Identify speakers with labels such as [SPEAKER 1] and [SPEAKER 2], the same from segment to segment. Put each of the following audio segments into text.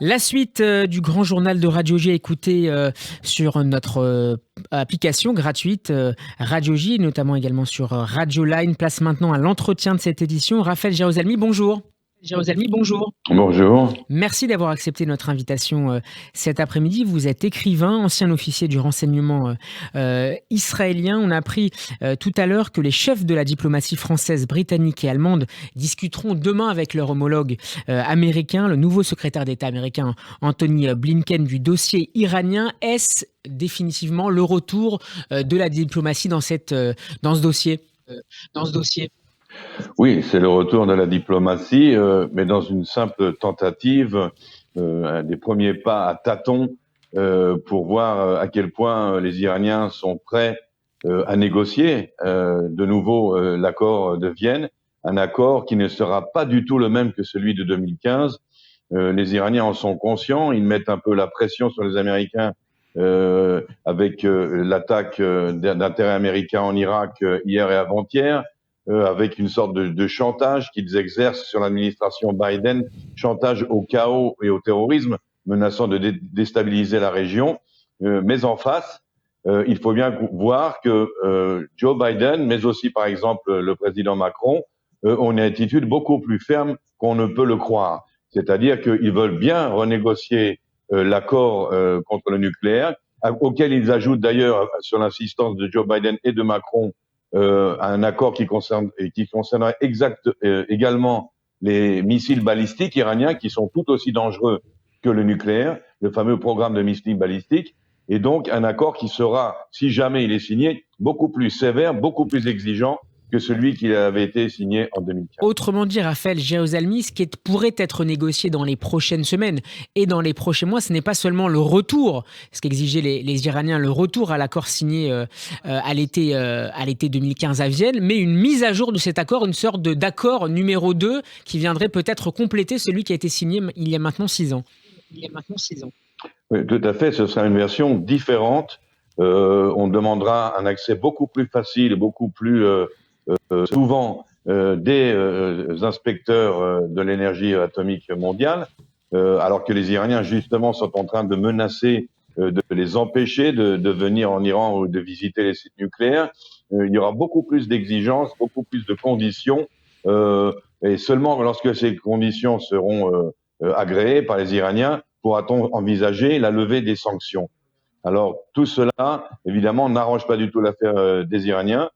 [SPEAKER 1] La suite du grand journal de Radio J à écouter sur notre application gratuite Radio J, notamment également sur Radio Line. Place maintenant à l'entretien de cette édition. Raphaël Jérusalemi, bonjour. Jérusalemi, bonjour.
[SPEAKER 2] Bonjour.
[SPEAKER 1] Merci d'avoir accepté notre invitation cet après-midi. Vous êtes écrivain, ancien officier du renseignement israélien. On a appris tout à l'heure que les chefs de la diplomatie française, britannique et allemande discuteront demain avec leur homologue américain, le nouveau secrétaire d'État américain Anthony Blinken, du dossier iranien. Est-ce définitivement le retour de la diplomatie dans ce dossier
[SPEAKER 2] Oui, c'est le retour de la diplomatie, mais dans une simple tentative, des premiers pas à tâtons pour voir à quel point les Iraniens sont prêts à négocier de nouveau l'accord de Vienne, un accord qui ne sera pas du tout le même que celui de 2015. Les Iraniens en sont conscients, ils mettent un peu la pression sur les Américains avec l'attaque d'un terrain américain en Irak hier et avant-hier. Avec une sorte de chantage qu'ils exercent sur l'administration Biden, chantage au chaos et au terrorisme, menaçant de déstabiliser la région. Mais en face, il faut bien voir que Joe Biden, mais aussi par exemple le président Macron, ont une attitude beaucoup plus ferme qu'on ne peut le croire. C'est-à-dire qu'ils veulent bien renégocier l'accord contre le nucléaire, auquel ils ajoutent d'ailleurs, sur l'insistance de Joe Biden et de Macron, un accord qui concernerait également les missiles balistiques iraniens, qui sont tout aussi dangereux que le nucléaire, le fameux programme de missiles balistiques, et donc un accord qui sera, si jamais il est signé, beaucoup plus sévère, beaucoup plus exigeant que celui qui avait été signé en 2015.
[SPEAKER 1] Autrement dit, Raphaël Jérusalemi, ce qui pourrait être négocié dans les prochaines semaines et dans les prochains mois, ce n'est pas seulement le retour, ce qu'exigeaient les Iraniens, le retour à l'accord signé à l'été 2015 à Vienne, mais une mise à jour de cet accord, une sorte d'accord numéro 2 qui viendrait peut-être compléter celui qui a été signé il y a maintenant 6 ans.
[SPEAKER 2] Oui, tout à fait, ce sera une version différente. On demandera un accès beaucoup plus facile et beaucoup plus souvent des inspecteurs de l'énergie atomique mondiale, alors que les Iraniens, justement, sont en train de menacer de les empêcher de venir en Iran ou de visiter les sites nucléaires. Il y aura beaucoup plus d'exigences, beaucoup plus de conditions, et seulement lorsque ces conditions seront agréées par les Iraniens, pourra-t-on envisager la levée des sanctions. Alors, tout cela, évidemment, n'arrange pas du tout l'affaire des Iraniens,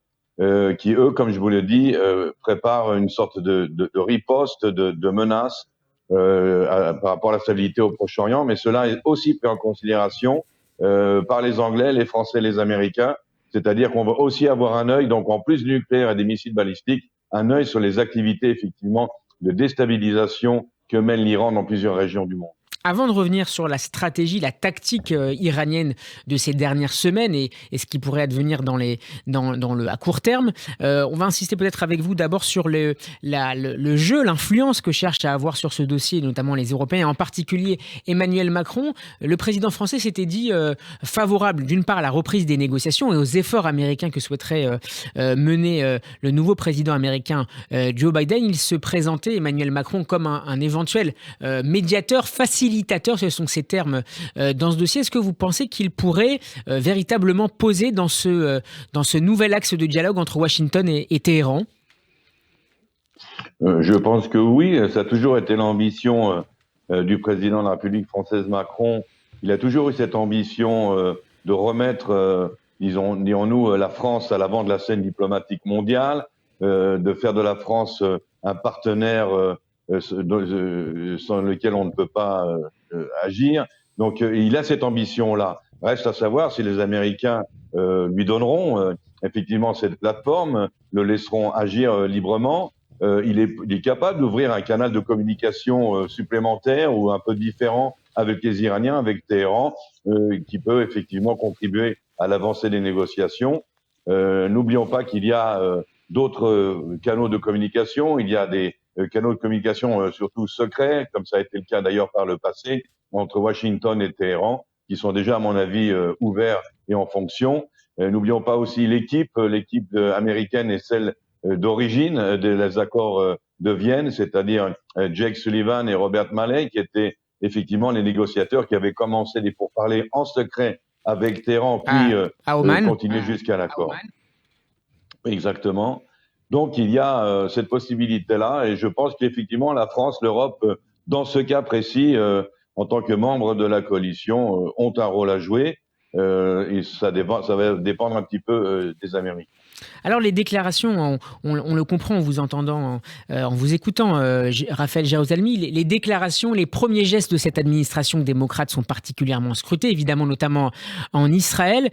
[SPEAKER 2] qui, eux, comme je vous l'ai dit, préparent une sorte de riposte, de menace par rapport à la stabilité au Proche-Orient, mais cela est aussi pris en considération par les Anglais, les Français, les Américains, c'est-à-dire qu'on va aussi avoir un œil, donc en plus du nucléaire et des missiles balistiques, un œil sur les activités, effectivement, de déstabilisation que mène l'Iran dans plusieurs régions du monde.
[SPEAKER 1] Avant de revenir sur la stratégie, la tactique iranienne de ces dernières semaines et ce qui pourrait advenir à court terme, on va insister peut-être avec vous d'abord sur le jeu, l'influence que cherchent à avoir sur ce dossier, notamment les Européens, et en particulier Emmanuel Macron. Le président français s'était dit favorable d'une part à la reprise des négociations et aux efforts américains que souhaiterait mener le nouveau président américain Joe Biden. Il se présentait, Emmanuel Macron, comme un éventuel médiateur facilitateur, ce sont ces termes dans ce dossier. Est-ce que vous pensez qu'il pourrait véritablement poser dans ce nouvel axe de dialogue entre Washington et Téhéran ?
[SPEAKER 2] Je pense que oui, ça a toujours été l'ambition du président de la République française Macron. Il a toujours eu cette ambition de remettre, disons-nous, la France à l'avant de la scène diplomatique mondiale, de faire de la France un partenaire sans lequel on ne peut pas agir. Donc, il a cette ambition-là. Reste à savoir si les Américains lui donneront effectivement cette plateforme, le laisseront agir librement. Il est capable d'ouvrir un canal de communication supplémentaire ou un peu différent avec les Iraniens, avec Téhéran, qui peut effectivement contribuer à l'avancée des négociations. N'oublions pas qu'il y a d'autres canaux de communication. Il y a des canaux de communication surtout secrets, comme ça a été le cas d'ailleurs par le passé, entre Washington et Téhéran, qui sont déjà, à mon avis, ouverts et en fonction. N'oublions pas aussi l'équipe américaine et celle d'origine des accords de Vienne, c'est-à-dire Jake Sullivan et Robert Malley, qui étaient effectivement les négociateurs qui avaient commencé les pourparlers en secret avec Téhéran, puis
[SPEAKER 1] à Oman.
[SPEAKER 2] continué jusqu'à l'accord. Exactement. Donc il y a cette possibilité-là, et je pense qu'effectivement la France, l'Europe, dans ce cas précis, en tant que membre de la coalition, ont un rôle à jouer, et ça va dépendre un petit peu des Américains.
[SPEAKER 1] Alors les déclarations, on le comprend en vous entendant, en vous écoutant, Raphaël Jérusalemi, les déclarations, les premiers gestes de cette administration démocrate sont particulièrement scrutés, évidemment notamment en Israël.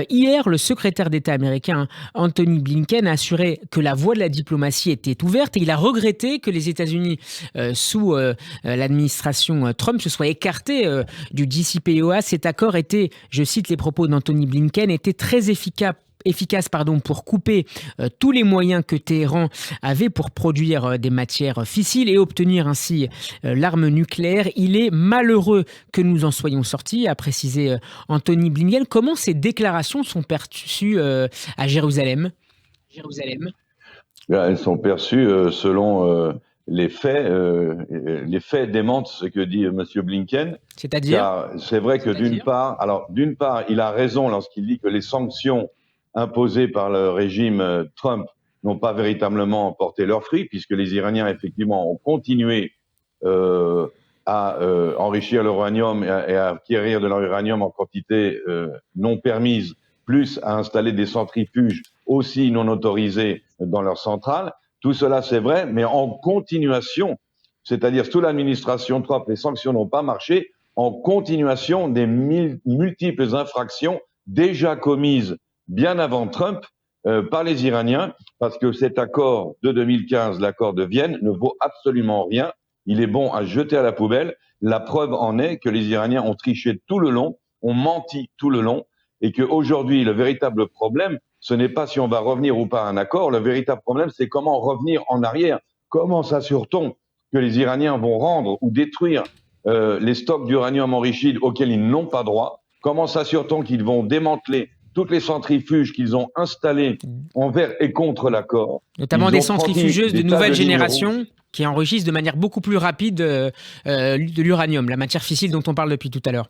[SPEAKER 1] Hier, le secrétaire d'État américain Anthony Blinken a assuré que la voie de la diplomatie était ouverte et il a regretté que les États-Unis, sous l'administration Trump, se soient écartés du JCPOA. Cet accord était, je cite les propos d'Anthony Blinken, était très efficace pour couper tous les moyens que Téhéran avait pour produire des matières fissiles et obtenir ainsi l'arme nucléaire. Il est malheureux que nous en soyons sortis, a précisé Anthony Blinken. Comment ces déclarations sont perçues à Jérusalem ?
[SPEAKER 2] Elles sont perçues selon les faits. Les faits démentent ce que dit M. Blinken.
[SPEAKER 1] C'est-à-dire ?
[SPEAKER 2] Car c'est vrai que d'une part, il a raison lorsqu'il dit que les sanctions imposées par le régime Trump n'ont pas véritablement porté leurs fruits, puisque les Iraniens, effectivement, ont continué à enrichir l'uranium et à acquérir de l'uranium en quantité non permise, plus à installer des centrifuges aussi non autorisés dans leurs centrales. Tout cela, c'est vrai, mais en continuation, c'est-à-dire sous l'administration Trump, les sanctions n'ont pas marché, en continuation des multiples infractions déjà commises bien avant Trump par les Iraniens, parce que cet accord de 2015, l'accord de Vienne, ne vaut absolument rien. Il est bon à jeter à la poubelle. La preuve en est que les Iraniens ont triché tout le long, ont menti tout le long, et qu'aujourd'hui, le véritable problème, ce n'est pas si on va revenir ou pas à un accord. Le véritable problème, c'est comment revenir en arrière. Comment s'assure-t-on que les Iraniens vont rendre ou détruire les stocks d'uranium enrichi auxquels ils n'ont pas droit? Comment s'assure-t-on qu'ils vont démanteler toutes les centrifuges qu'ils ont installées envers et contre l'accord?
[SPEAKER 1] Notamment des centrifugeuses de nouvelle génération qui enrichissent de manière beaucoup plus rapide de l'uranium, la matière fissile dont on parle depuis tout à l'heure.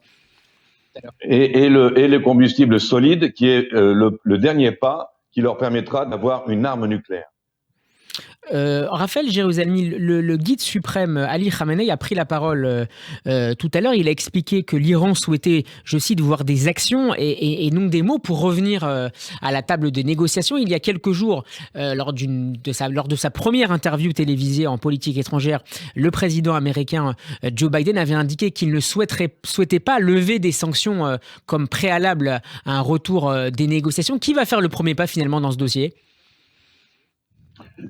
[SPEAKER 2] Et le combustible solide qui est le dernier pas qui leur permettra d'avoir une arme nucléaire.
[SPEAKER 1] Raphaël Jérusalemi, le guide suprême Ali Khamenei a pris la parole tout à l'heure. Il a expliqué que l'Iran souhaitait, je cite, voir des actions et non des mots pour revenir à la table des négociations. Il y a quelques jours, lors de sa première interview télévisée en politique étrangère, le président américain Joe Biden avait indiqué qu'il ne souhaitait pas lever des sanctions comme préalable à un retour des négociations. Qui va faire le premier pas finalement dans ce dossier ?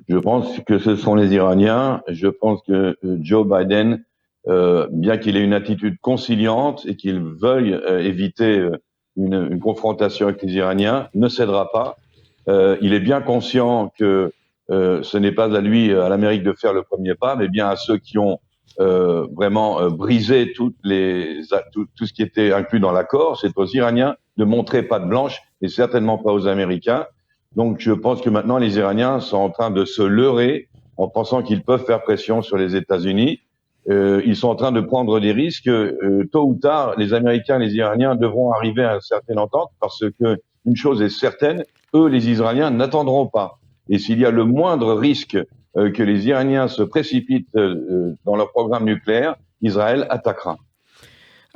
[SPEAKER 2] Je pense que ce sont les Iraniens. Je pense que Joe Biden, bien qu'il ait une attitude conciliante et qu'il veuille éviter une confrontation avec les Iraniens, ne cédera pas. Il est bien conscient que ce n'est pas à lui, à l'Amérique, de faire le premier pas, mais bien à ceux qui ont vraiment brisé tout ce qui était inclus dans l'accord. C'est aux Iraniens de montrer patte blanche et certainement pas aux Américains. Donc, je pense que maintenant, les Iraniens sont en train de se leurrer en pensant qu'ils peuvent faire pression sur les États-Unis. Ils sont en train de prendre des risques. Tôt ou tard, les Américains et les Iraniens devront arriver à une certaine entente parce que une chose est certaine, eux, les Israéliens, n'attendront pas. Et s'il y a le moindre risque que les Iraniens se précipitent dans leur programme nucléaire, Israël attaquera.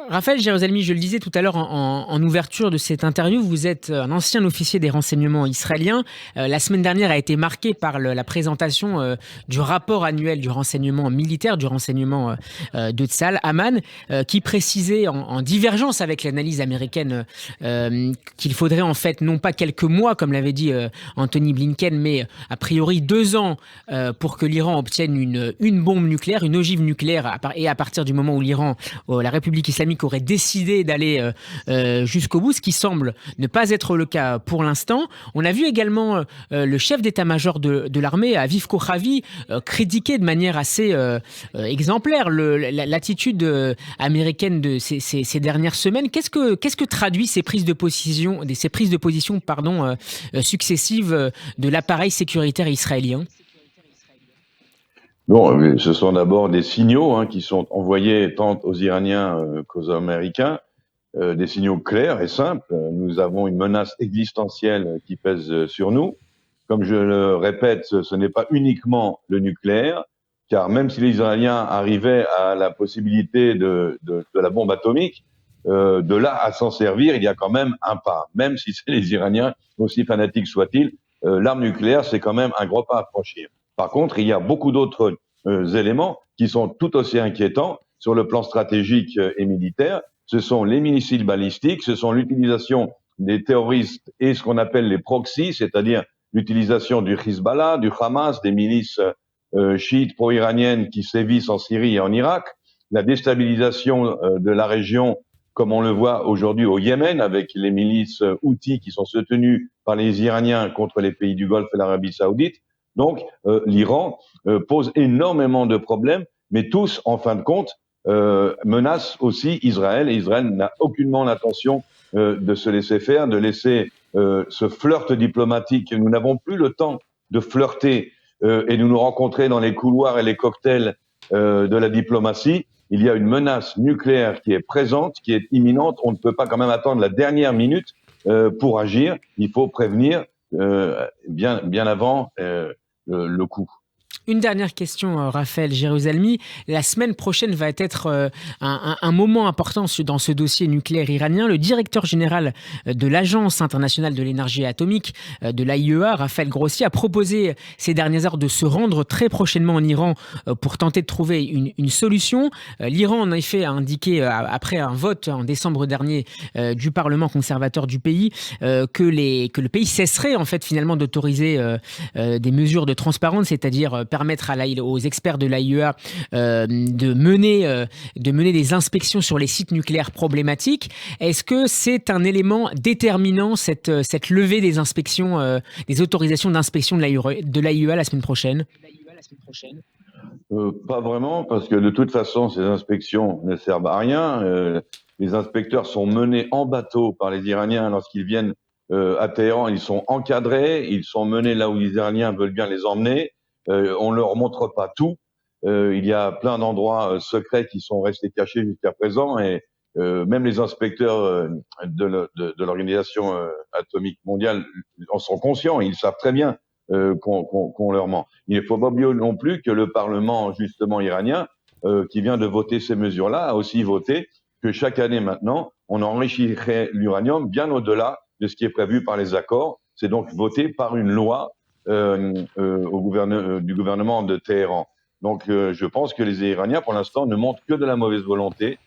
[SPEAKER 1] Raphaël Jérusalemi, je le disais tout à l'heure en ouverture de cette interview, vous êtes un ancien officier des renseignements israéliens. La semaine dernière a été marquée par la présentation du rapport annuel du renseignement militaire, du renseignement de Tzahal, Amman, qui précisait en divergence avec l'analyse américaine qu'il faudrait en fait non pas quelques mois, comme l'avait dit Anthony Blinken, mais a priori 2 ans pour que l'Iran obtienne une bombe nucléaire, une ogive nucléaire, et à partir du moment où la République islamique aurait décidé d'aller jusqu'au bout, ce qui semble ne pas être le cas pour l'instant. On a vu également le chef d'état-major de l'armée, Aviv Kochavi, critiquer de manière assez exemplaire l'attitude américaine de ces dernières semaines. Qu'est-ce que traduit ces prises de position successives de l'appareil sécuritaire israélien ?
[SPEAKER 2] Bon, ce sont d'abord des signaux qui sont envoyés tant aux Iraniens qu'aux Américains, des signaux clairs et simples. Nous avons une menace existentielle qui pèse sur nous. Comme je le répète, ce n'est pas uniquement le nucléaire, car même si les Israéliens arrivaient à la possibilité de la bombe atomique, de là à s'en servir, il y a quand même un pas. Même si c'est les Iraniens, aussi fanatiques soient-ils, l'arme nucléaire, c'est quand même un gros pas à franchir. Par contre, il y a beaucoup d'autres éléments qui sont tout aussi inquiétants sur le plan stratégique et militaire. Ce sont les missiles balistiques, ce sont l'utilisation des terroristes et ce qu'on appelle les proxys, c'est-à-dire l'utilisation du Hezbollah, du Hamas, des milices chiites pro-iraniennes qui sévissent en Syrie et en Irak, la déstabilisation de la région, comme on le voit aujourd'hui au Yémen, avec les milices houthis qui sont soutenues par les Iraniens contre les pays du Golfe et l'Arabie saoudite. Donc, l'Iran pose énormément de problèmes, mais tous, en fin de compte, menacent aussi Israël, et Israël n'a aucunement l'intention de se laisser faire, de laisser ce flirt diplomatique. Nous n'avons plus le temps de flirter et de nous rencontrer dans les couloirs et les cocktails de la diplomatie. Il y a une menace nucléaire qui est présente, qui est imminente. On ne peut pas quand même attendre la dernière minute pour agir. Il faut prévenir bien avant le coup.
[SPEAKER 1] Une dernière question, Raphaël Jérusalemi. La semaine prochaine va être un moment important dans ce dossier nucléaire iranien. Le directeur général de l'Agence internationale de l'énergie atomique, de l'AIEA, Raphaël Grossi, a proposé ces dernières heures de se rendre très prochainement en Iran pour tenter de trouver une solution. L'Iran, en effet, a indiqué, après un vote en décembre dernier du Parlement conservateur du pays, que le pays cesserait en fait finalement d'autoriser des mesures de transparence, c'est-à-dire permettre aux experts de l'AIEA de mener des inspections sur les sites nucléaires problématiques. Est-ce que c'est un élément déterminant, cette levée des inspections, des autorisations d'inspection de l'AIEA la semaine prochaine ?
[SPEAKER 2] Pas vraiment, parce que de toute façon, ces inspections ne servent à rien. Les inspecteurs sont menés en bateau par les Iraniens lorsqu'ils viennent à Téhéran. Ils sont encadrés, ils sont menés là où les Iraniens veulent bien les emmener. On leur montre pas tout. Il y a plein d'endroits secrets qui sont restés cachés jusqu'à présent, et même les inspecteurs de l'Organisation atomique mondiale en sont conscients. Ils savent très bien qu'on leur ment. Il ne faut pas oublier non plus que le Parlement, justement iranien, qui vient de voter ces mesures-là, a aussi voté que chaque année maintenant, on enrichirait l'uranium bien au-delà de ce qui est prévu par les accords. C'est donc voté par une loi du gouvernement de Téhéran. Donc, je pense que les Iraniens, pour l'instant, ne montrent que de la mauvaise volonté,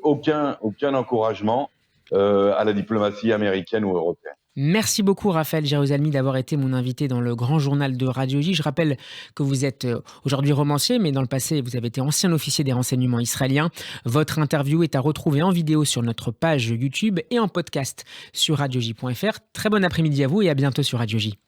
[SPEAKER 2] aucun encouragement à la diplomatie américaine ou européenne.
[SPEAKER 1] Merci beaucoup Raphaël Jérusalemi d'avoir été mon invité dans le Grand Journal de Radio J. Je rappelle que vous êtes aujourd'hui romancier, mais dans le passé, vous avez été ancien officier des renseignements israéliens. votre interview est à retrouver en vidéo sur notre page YouTube et en podcast sur radioj.fr. Très bon après-midi à vous et à bientôt sur Radio J.